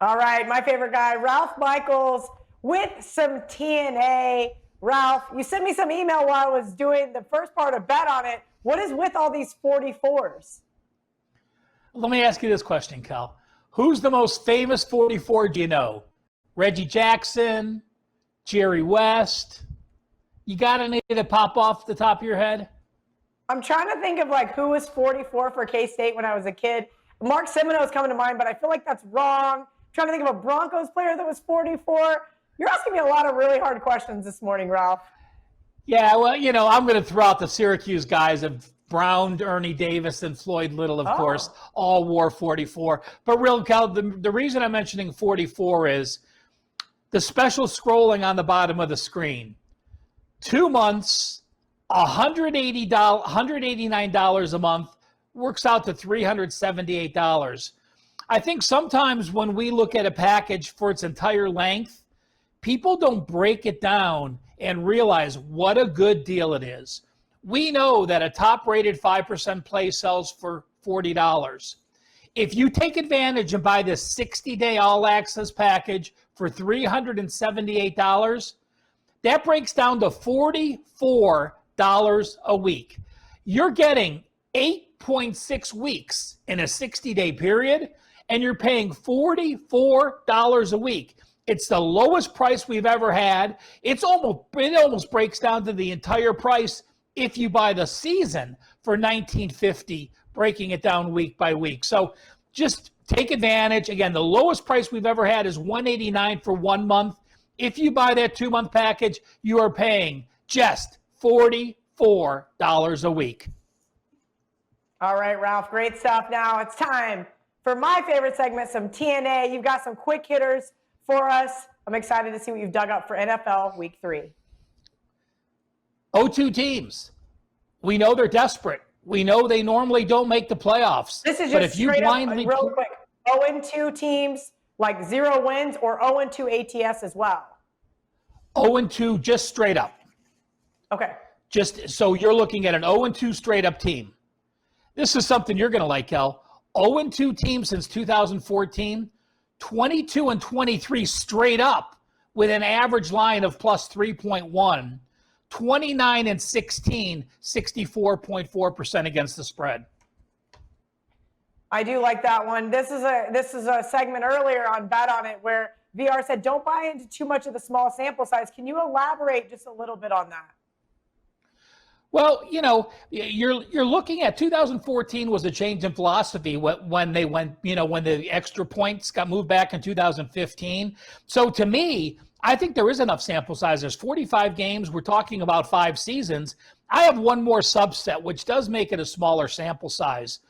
All right, my favorite guy, Ralph Michaels, with some TNA. Ralph, you sent me some email while I was doing the first part of Bet on It. What is with all these 44s? Let me ask you this question, Cal. Who's the most famous 44 do you know? Reggie Jackson, Jerry West? You got any that pop off the top of your head? I'm trying to think of who was 44 for K-State when I was a kid. Mark Semino is coming to mind, but I feel like that's wrong. I'm trying to think of a Broncos player that was 44. You're asking me a lot of really hard questions this morning, Ralph. Yeah, well, I'm going to throw out the Syracuse guys of Brown, Ernie Davis, and Floyd Little, of course, all wore 44. But real, Cal, the reason I'm mentioning 44 is the special scrolling on the bottom of the screen. 2 months, $189 a month, works out to $378. I think sometimes when we look at a package for its entire length, people don't break it down and realize what a good deal it is. We know that a top-rated 5% play sells for $40. If you take advantage and buy this 60-day all-access package for $378, that breaks down to $44 a week. You're getting 8.6 weeks in a 60-day period, and you're paying $44 a week. It's the lowest price we've ever had. It almost breaks down to the entire price if you buy the season for $19.50, breaking it down week by week. So just take advantage. Again, the lowest price we've ever had is $189 for 1 month. If you buy that 2-month package, you are paying just $44 a week. All right, Ralph, great stuff. Now it's time for my favorite segment, some TNA. You've got some quick hitters for us. I'm excited to see what you've dug up for NFL Week 3. 0-2 teams. We know they're desperate. We know they normally don't make the playoffs. This is but just if you straight blindly up, real quick, 0-2 teams, 0 wins, or 0-2 ATS as well? 0-2 just straight up. Okay. Just so you're looking at an 0-2 straight up team. This is something you're going to like, Kel. 0-2 team since 2014, 22-23 straight up with an average line of plus 3.1, 29-16, 64.4% against the spread. I do like that one. This is a segment earlier on Bet on It where VR said don't buy into too much of the small sample size. Can you elaborate just a little bit on that? Well, you're looking at 2014 was a change in philosophy when they went, when the extra points got moved back in 2015. So to me, I think there is enough sample size. There's 45 games. We're talking about 5 seasons. I have one more subset, which does make it a smaller sample size.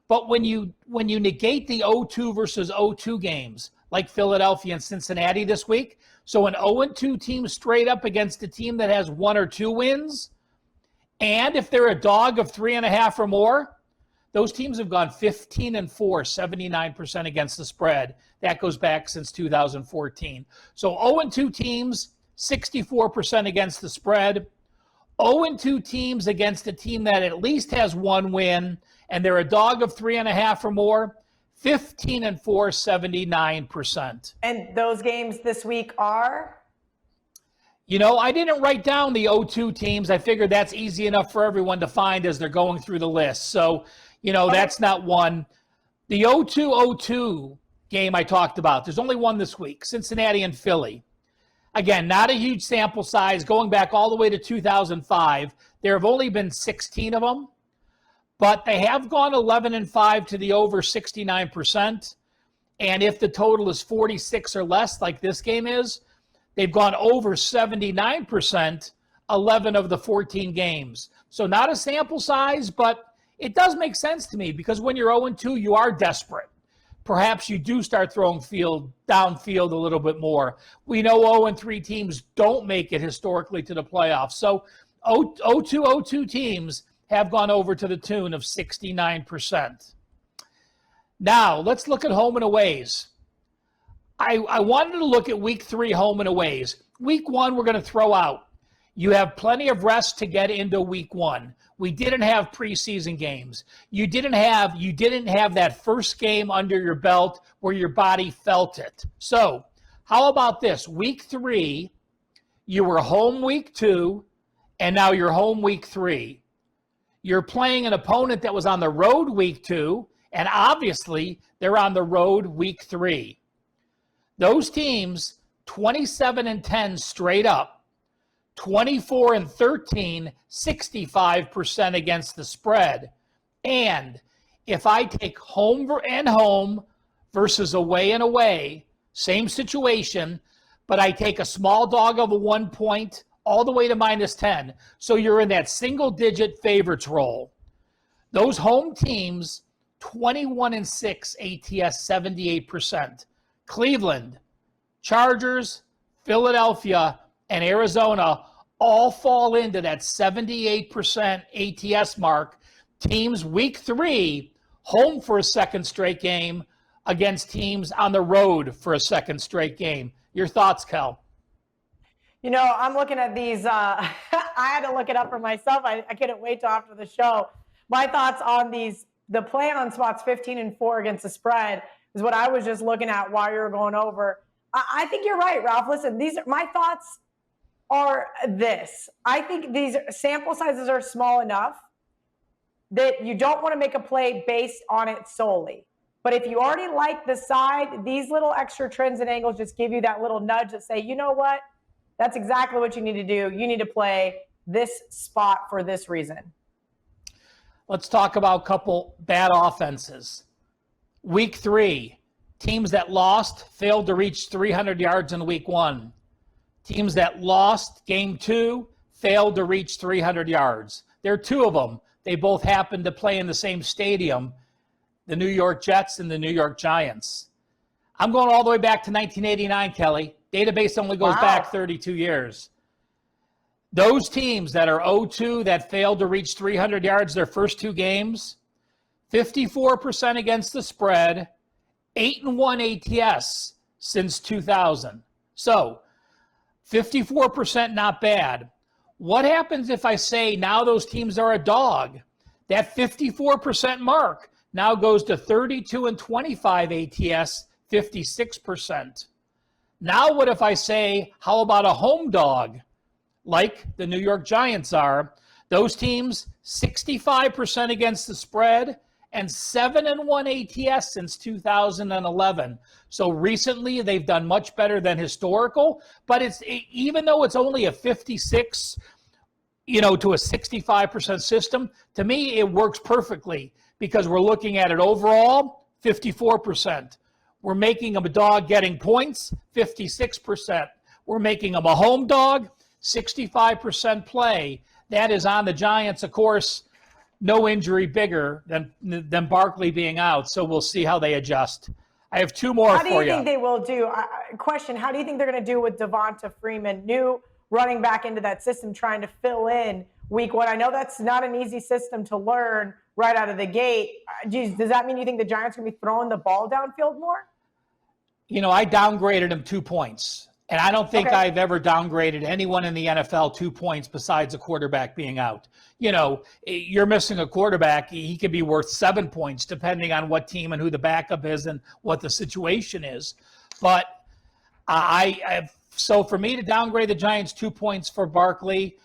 But when you negate the 0-2 versus 0-2 games, like Philadelphia and Cincinnati this week, so an 0-2 team straight up against a team that has 1 or 2 wins, and if they're a dog of 3.5 or more, those teams have gone 15-4, 79% against the spread. That goes back since 2014. So 0-2 teams, 64% against the spread. 0-2 teams against a team that at least has 1 win, and they're a dog of 3.5 or more, 15-4, 79%. And those games this week are? I didn't write down the 0-2 teams. I figured that's easy enough for everyone to find as they're going through the list. So, that's not one. The 0-2 game I talked about, there's only one this week, Cincinnati and Philly. Again, not a huge sample size. Going back all the way to 2005, there have only been 16 of them, but they have gone 11-5 to the over 69%. And if the total is 46 or less, like this game is, they've gone over 79%, 11 of the 14 games. So not a sample size, but it does make sense to me because when you're 0-2, you are desperate. Perhaps you do start throwing downfield a little bit more. We know 0-3 teams don't make it historically to the playoffs. So 0-2 teams have gone over to the tune of 69%. Now, let's look at home and aways. I wanted to look at week 3 home and aways. Week 1, we're going to throw out. You have plenty of rest to get into week 1. We didn't have preseason games. You didn't have that first game under your belt where your body felt it. So how about this? Week 3, you were home week 2, and now you're home week 3. You're playing an opponent that was on the road week 2, and obviously they're on the road week 3. Those teams, 27-10 straight up, 24-13, 65% against the spread. And if I take home and home versus away and away, same situation, but I take a small dog of a 1 point all the way to -10. So you're in that single-digit favorites role. Those home teams, 21-6 ATS, 78%. Cleveland, Chargers, Philadelphia, and Arizona all fall into that 78% ATS mark. Teams week 3, home for a second straight game against teams on the road for a second straight game. Your thoughts, Kel? You know, I'm looking at these. I had to look it up for myself. I couldn't wait till after the show. My thoughts on these, the play on spots 15-4 against the spread is what I was just looking at while you were going over. I think you're right, Ralph. Listen, these are my thoughts are this. I think these sample sizes are small enough that you don't want to make a play based on it solely. But if you already like the side, these little extra trends and angles just give you that little nudge that say, you know what? That's exactly what you need to do. You need to play this spot for this reason. Let's talk about a couple bad offenses. Week 3, teams that lost failed to reach 300 yards in week 1. Teams that lost game 2 failed to reach 300 yards. There are 2 of them. They both happened to play in the same stadium, the New York Jets and the New York Giants. I'm going all the way back to 1989, Kelly. Database only goes back 32 years. Those teams that are 0-2 that failed to reach 300 yards their first 2 games, 54% against the spread, 8-1 ATS since 2000. So 54% not bad. What happens if I say now those teams are a dog? That 54% mark now goes to 32-25 ATS, 56%. Now what if I say, how about a home dog like the New York Giants are? Those teams, 65% against the spread and 7-1 ATS since 2011. So recently they've done much better than historical, but it's even though it's only a 56, to a 65% system, to me it works perfectly because we're looking at it overall, 54%. We're making them a dog getting points, 56%. We're making them a home dog, 65% play. That is on the Giants, of course. No injury bigger than Barkley being out, so we'll see how they adjust. I have 2 more for you. How do you think they will do? Question, how do you think they're going to do with Devonta Freeman, new running back into that system, trying to fill in week 1? I know that's not an easy system to learn right out of the gate. Does that mean you think the Giants are going to be throwing the ball downfield more? I downgraded him 2 points. And I don't think I've ever downgraded anyone in the NFL 2 points besides a quarterback being out. You're missing a quarterback. He could be worth 7 points depending on what team and who the backup is and what the situation is. But so for me to downgrade the Giants 2 points for Barkley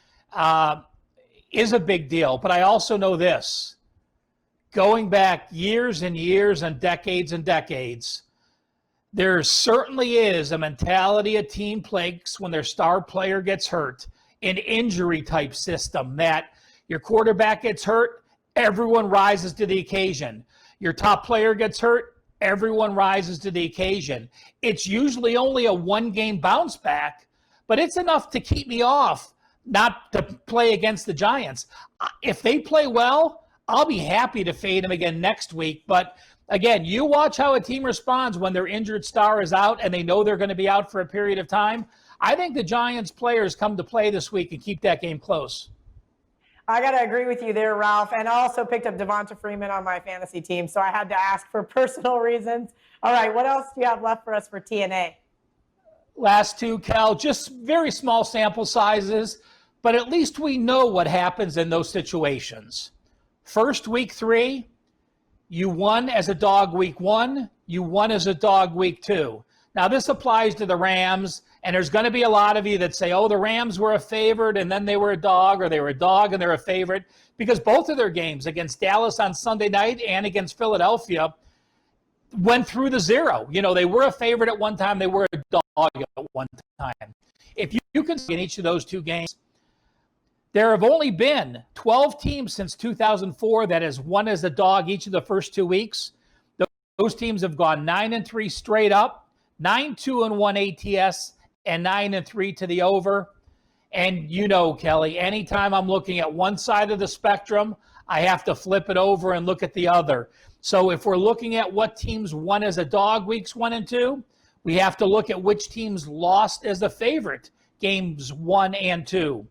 is a big deal. But I also know this. Going back years and years and decades, there certainly is a mentality a team plays when their star player gets hurt, an injury type system that your quarterback gets hurt, everyone rises to the occasion. Your top player gets hurt, everyone rises to the occasion. It's usually only a 1-game bounce back, but it's enough to keep me off not to play against the Giants. If they play well, I'll be happy to fade them again next week, but again, you watch how a team responds when their injured star is out and they know they're going to be out for a period of time. I think the Giants players come to play this week and keep that game close. I got to agree with you there, Ralph. And I also picked up Devonta Freeman on my fantasy team, so I had to ask for personal reasons. All right, what else do you have left for us for TNA? Last 2, Cal, just very small sample sizes. but at least we know what happens in those situations. First, week 3, you won as a dog week 1, you won as a dog week 2. Now, this applies to the Rams, and there's going to be a lot of you that say, oh, the Rams were a favorite and then they were a dog, or they were a dog and they're a favorite, because both of their games against Dallas on Sunday night and against Philadelphia went through the 0. You know, they were a favorite at one time, they were a dog at one time. If you can see in each of those 2 games, there have only been 12 teams since 2004 that has won as a dog each of the first 2 weeks. Those teams have gone 9-3 straight up, 9-2-1 ATS, and 9-3 to the over. And you know, Kelly, anytime I'm looking at one side of the spectrum, I have to flip it over and look at the other. So if we're looking at what teams won as a dog weeks 1 and 2, we have to look at which teams lost as a favorite games 1 and 2.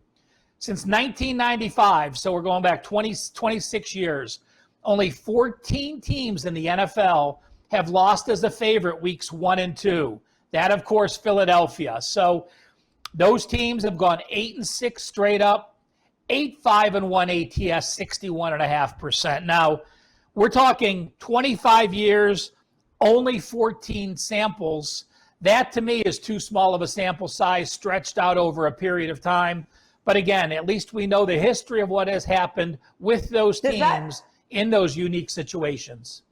Since 1995, so we're going back 26 years, only 14 teams in the NFL have lost as a favorite weeks 1 and 2. That, of course, Philadelphia. So those teams have gone 8-6 straight up, 8-5-1 ATS, 61.5%. Now, we're talking 25 years, only 14 samples. That, to me, is too small of a sample size stretched out over a period of time. But again, at least we know the history of what has happened with those teams in those unique situations.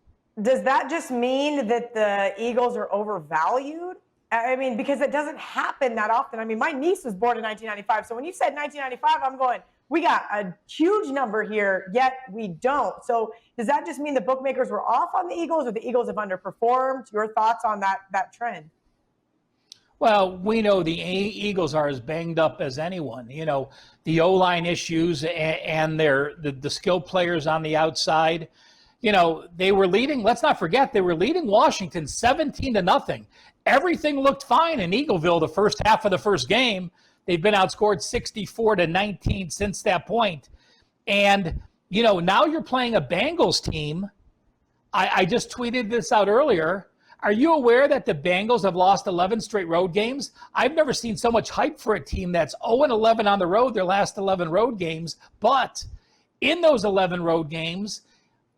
Does that just mean that the Eagles are overvalued? I mean, because it doesn't happen that often. I mean, my niece was born in 1995. So when you said 1995, I'm going, we got a huge number here, yet we don't. So does that just mean the bookmakers were off on the Eagles, or the Eagles have underperformed? Your thoughts on that trend? Well, we know the Eagles are as banged up as anyone. You know, the O-line issues and the skilled players on the outside. You know, they were leading, let's not forget, they were leading Washington 17-0. Everything looked fine in Eagleville the first half of the first game. They've been outscored 64-19 since that point. And, you know, now you're playing a Bengals team. I just tweeted this out earlier. Are you aware that the Bengals have lost 11 straight road games? I've never seen so much hype for a team that's 0-11 on the road, their last 11 road games. But in those 11 road games,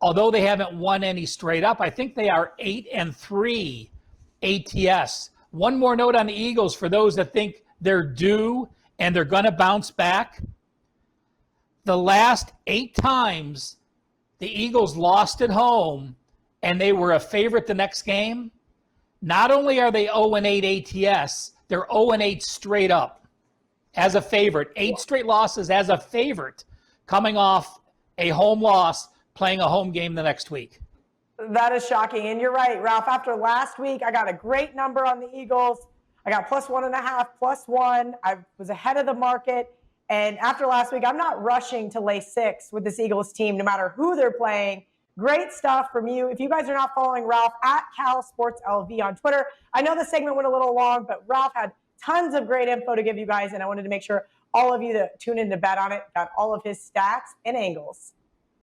although they haven't won any straight up, I think they are 8-3 ATS. One more note on the Eagles for those that think they're due and they're going to bounce back. The last 8 times the Eagles lost at home and they were a favorite the next game, not only are they 0-8 ATS, they're 0-8 straight up as a favorite. 8 straight losses as a favorite coming off a home loss, playing a home game the next week. That is shocking. And you're right, Ralph. After last week, I got a great number on the Eagles. I got +1.5, +1. I was ahead of the market. And after last week, I'm not rushing to lay 6 with this Eagles team, no matter who they're playing. Great stuff from you. If you guys are not following Ralph at CalSportsLV on Twitter, I know the segment went a little long, but Ralph had tons of great info to give you guys, and I wanted to make sure all of you that tune in to bet on it got all of his stats and angles.